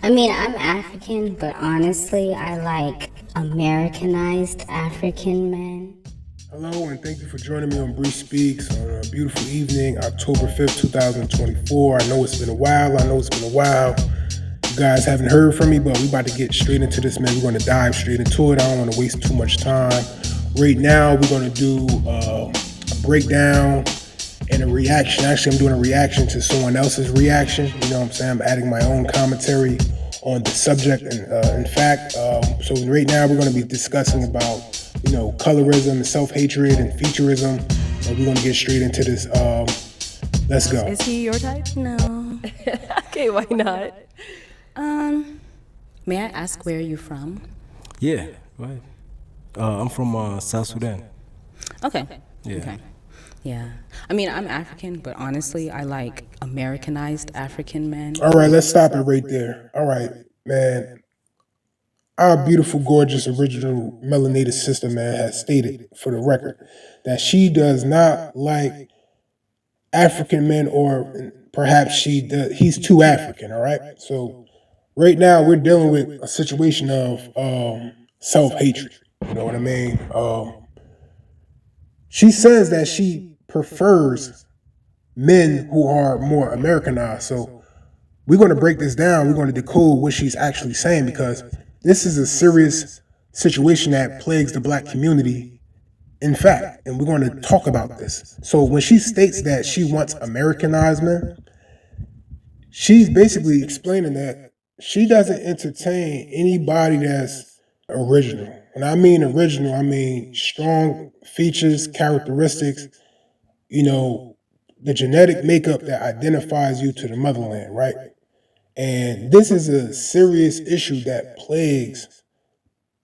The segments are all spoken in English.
I mean, I'm African, but honestly, I like Americanized African men. Hello, and thank you for joining me on Bree Speaks on a beautiful evening, October 5th, 2024. I know it's been a while. You guys haven't heard from me, but we about to get straight into this, man. We're going to dive straight into it. I don't want to waste too much time. Right now, we're going to do a breakdown and a reaction. Actually, I'm doing a reaction to someone else's reaction. You know what I'm saying? I'm adding my own commentary on the subject. And in fact, so right now, we're going to be discussing about colorism and self-hatred and featureism. We're going to get straight into this. Let's go. Is he your type? No. Okay, why not? May I ask where you're from? Yeah, right. I'm from South Sudan. Okay. Yeah. Okay. Yeah. I mean, I'm African, but honestly, I like Americanized African men. All right, let's stop it right there. All right, man. Our beautiful, gorgeous, original melanated sister, man, has stated for the record that she does not like African men, or perhaps he's too African, all right? So right now we're dealing with a situation of self-hatred. You know what I mean? She says that she prefers men who are more Americanized. So we're going to break this down. We're going to decode what she's actually saying, because this is a serious situation that plagues the black community, in fact, and we're going to talk about this. So when she states that she wants Americanized men, she's basically explaining that she doesn't entertain anybody that's original. When I mean original, I mean strong features, characteristics, the genetic makeup that identifies you to the motherland, right? And this is a serious issue that plagues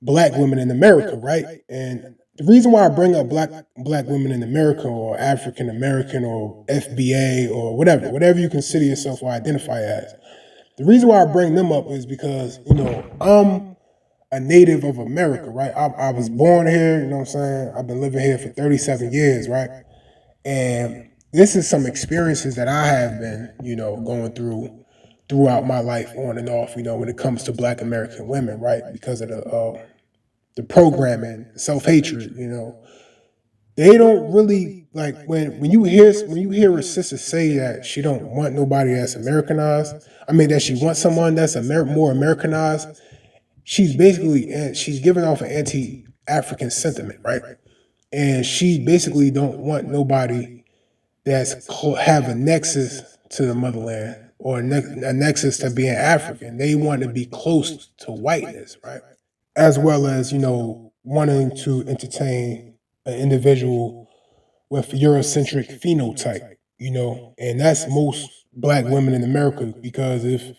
black women in America, right? And the reason why I bring up black women in America, or African American, or FBA, or whatever you consider yourself or identify as, the reason why I bring them up is because, I'm a native of America, right? I was born here, you know what I'm saying? I've been living here for 37 years, right? And this is some experiences that I have been, going throughout my life, on and off, when it comes to black American women, right? Because of the programming, self-hatred, they don't really like when you hear a sister say that she don't want nobody that's Americanized. I mean, that she wants someone that's more Americanized. She's giving off an anti-African sentiment, right? And she basically don't want nobody that's have a nexus to the motherland, or a nexus to being African. They want to be close to whiteness, right? As well as, wanting to entertain an individual with Eurocentric phenotype, and that's most black women in America. Because in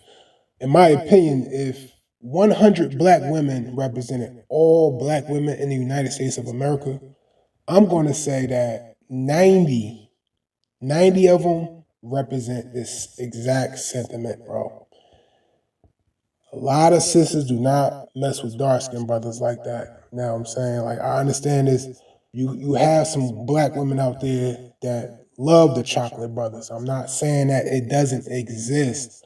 my opinion, if 100 black women represented all black women in the United States of America, I'm going to say that 90 of them represent this exact sentiment, bro. A lot of sisters do not mess with dark-skinned brothers like that. You know what I'm saying? Like, I understand this. You have some black women out there that love the chocolate brothers. I'm not saying that it doesn't exist.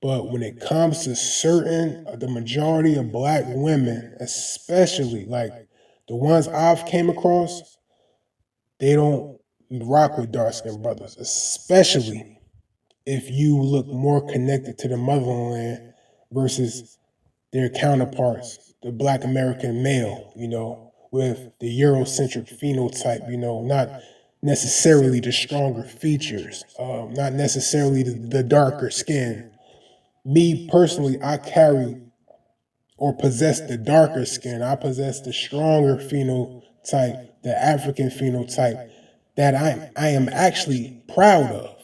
But when it comes to the majority of black women, especially like the ones I've came across, they don't rock with dark-skinned brothers, especially if you look more connected to the motherland versus their counterparts, the black American male, with the Eurocentric phenotype, not necessarily the stronger features, not necessarily the darker skin. Me personally, I carry or possess the darker skin. I possess the stronger phenotype, the African phenotype, that I am actually proud of.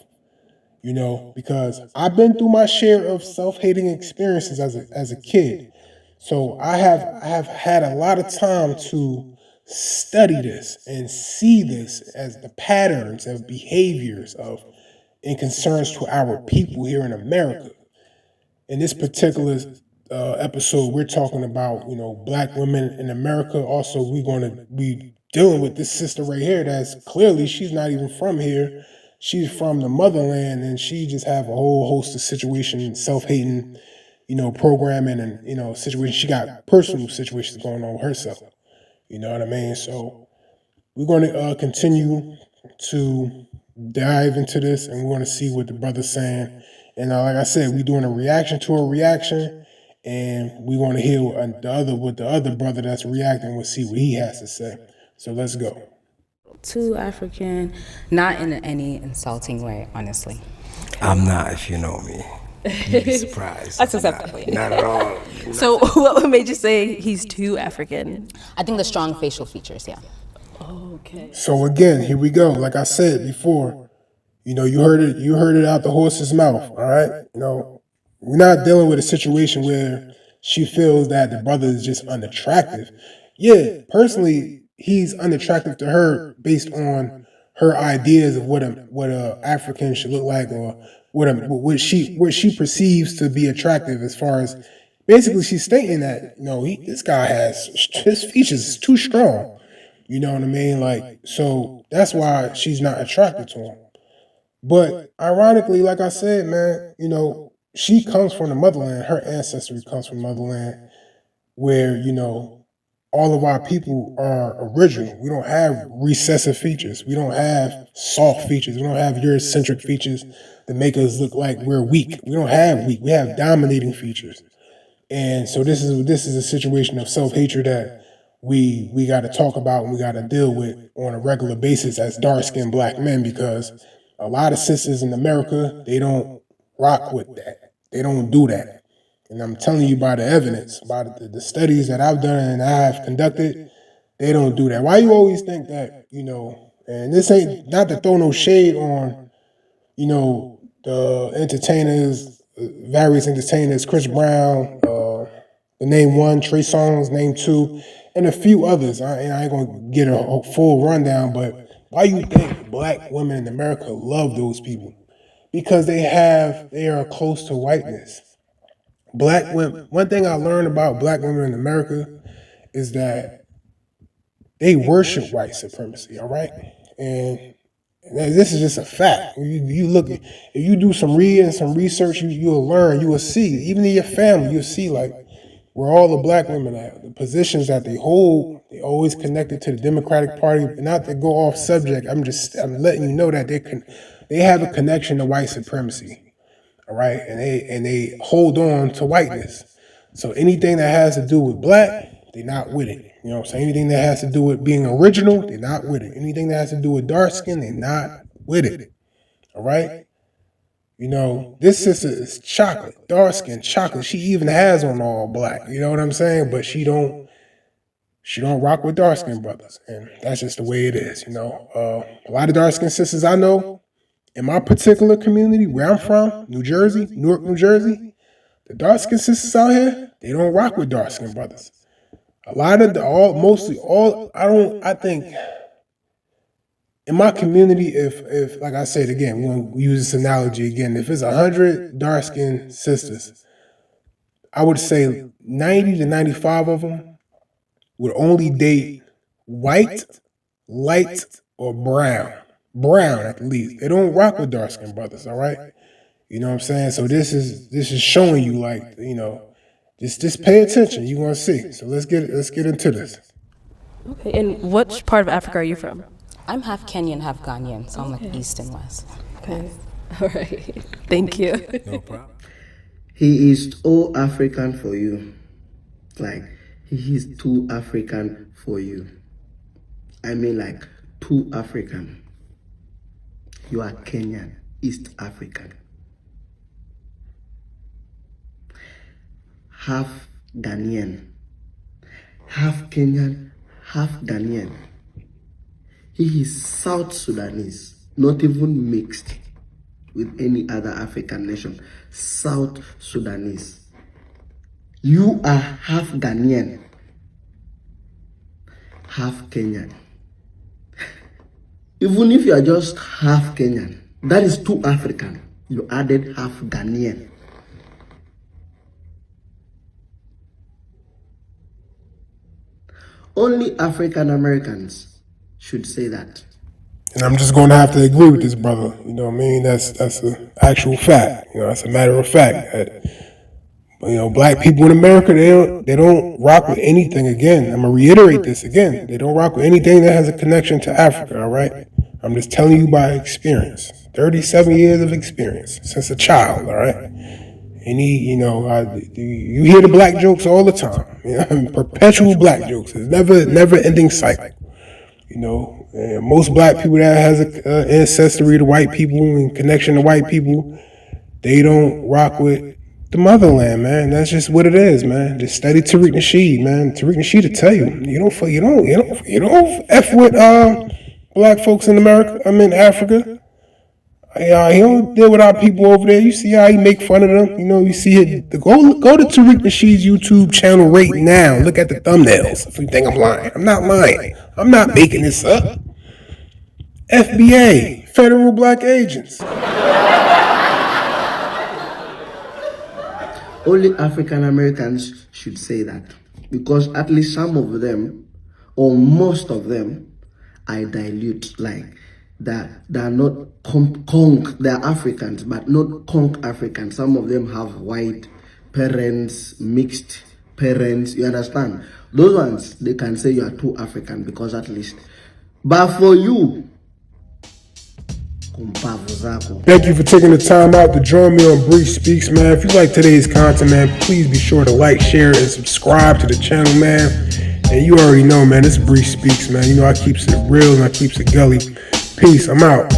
Because I've been through my share of self-hating experiences as a kid. So I have had a lot of time to study this and see this as the patterns of behaviors and concerns to our people here in America. In this particular episode, we're talking about, black women in America. Also, we're going to be dealing with this sister right here that's clearly, she's not even from here. She's from the motherland, and she just have a whole host of situations, self-hating, programming and, situations. She got personal situations going on with herself. You know what I mean? So we're going to continue to dive into this, and we're going to see what the brother's saying. And like I said, we're doing a reaction to a reaction, and we're going to hear what the other brother that's reacting. We'll see what he has to say. So let's go. Too African, not in any insulting way, honestly. I'm not, if you know me. You'd be surprised. That's acceptable. Not at all. So what made you say he's too African? I think the strong facial features, yeah. Okay. So again, here we go. Like I said before, you heard it out the horse's mouth. All right. We're not dealing with a situation where she feels that the brother is just unattractive. Yeah, personally, he's unattractive to her based on her ideas of what a African should look like, or what she perceives to be attractive. As far as basically, she's stating that this guy has his features is too strong. You know what I mean? Like, so that's why she's not attracted to him. But ironically, like I said, man, she comes from the motherland. Her ancestry comes from motherland where, all of our people are original. We don't have recessive features. We don't have soft features. We don't have Eurocentric features that make us look like we're weak. We don't have weak. We have dominating features. And so this is a situation of self-hatred that we got to talk about and we got to deal with on a regular basis as dark-skinned black men, because a lot of sisters in America, they don't rock with that. They don't do that. And I'm telling you by the evidence, by the studies that I've done and I've conducted, they don't do that. Why you always think that, and this ain't not to throw no shade on, the entertainers, various entertainers, Chris Brown, the name one, Trey Songz, name two, and a few others. I ain't gonna get a full rundown, but why you think black women in America love those people? Because they are close to whiteness. Black women. One thing I learned about black women in America is that they worship white supremacy. All right, and this is just a fact. You look, if you do some reading, some research, you'll learn. You will see, even in your family, you'll see like where all the black women at, the positions that they hold, they always connected to the Democratic Party. Not to go off subject, I'm letting you know that they have a connection to white supremacy. All right, and they hold on to whiteness. So anything that has to do with black, they're not with it. You know what I'm saying? Anything that has to do with being original, they're not with it. Anything that has to do with dark skin, they're not with it. All right? This sister is chocolate, dark skin, chocolate. She even has on all black. You know what I'm saying? But she don't rock with dark skin brothers. And that's just the way it is, A lot of dark skin sisters I know, in my particular community where I'm from, New Jersey, Newark, New Jersey, the dark skin sisters out here, they don't rock with dark skin brothers. A lot of I think in my community, if like I said again, we're gonna use this analogy again, if it's 100 dark skin sisters, I would say 90 to 95 of them would only date white, light, or brown. Brown at least. They don't rock with dark skinned brothers, all right? You know what I'm saying? So this is showing you, like, just pay attention. You're gonna see. So let's get into this. Okay, and which part of Africa are you from? I'm half Kenyan, half Ghanaian, so I'm like east and west. Okay. All right. Thank you. No problem. He is all African for you. Like, he is too African for you. I mean, like, too African. You are Kenyan, East African. Half Ghanaian. Half Kenyan, half Ghanaian. He is South Sudanese, not even mixed with any other African nation. South Sudanese. You are half Ghanaian, half Kenyan. Even if you are just half Kenyan, that is too African. You added half Ghanaian. Only African Americans should say that. And I'm just going to have to agree with this brother. You know what I mean? That's an actual fact. That's a matter of fact. You know, black people in America, they don't rock with anything. Again, I'm gonna reiterate this again. They don't rock with anything that has a connection to Africa. All right, I'm just telling you by experience. 37 years of experience since a child. All right, you hear the black jokes all the time. You know, perpetual black jokes. It's never ending cycle. You know, and most black people that has an ancestry to white people and connection to white people, they don't rock with the motherland, man. That's just what it is, man. Just study Tariq Nasheed, man. Tariq Nasheed will tell you, you don't f with black folks in America. I'm in Africa. He don't deal with our people over there. You see how he make fun of them. You know, you see it. Go to Tariq Nasheed's YouTube channel right now. Look at the thumbnails. If you think I'm lying, I'm not lying. I'm not making this up. FBA, federal black agents. Only African Americans should say that, because at least some of them, or most of them, I dilute, like that they're not conk, they're Africans, but not conk Africans. Some of them have white parents, mixed parents, you understand? Those ones, they can say you are too African, because at least. But for you, thank you for taking the time out to join me on Bree Speaks, man. If you like today's content, man, please be sure to like, share, and subscribe to the channel, man. And you already know, man, this is Bree Speaks, man. You know, I keeps it real and I keeps it gully. Peace, I'm out.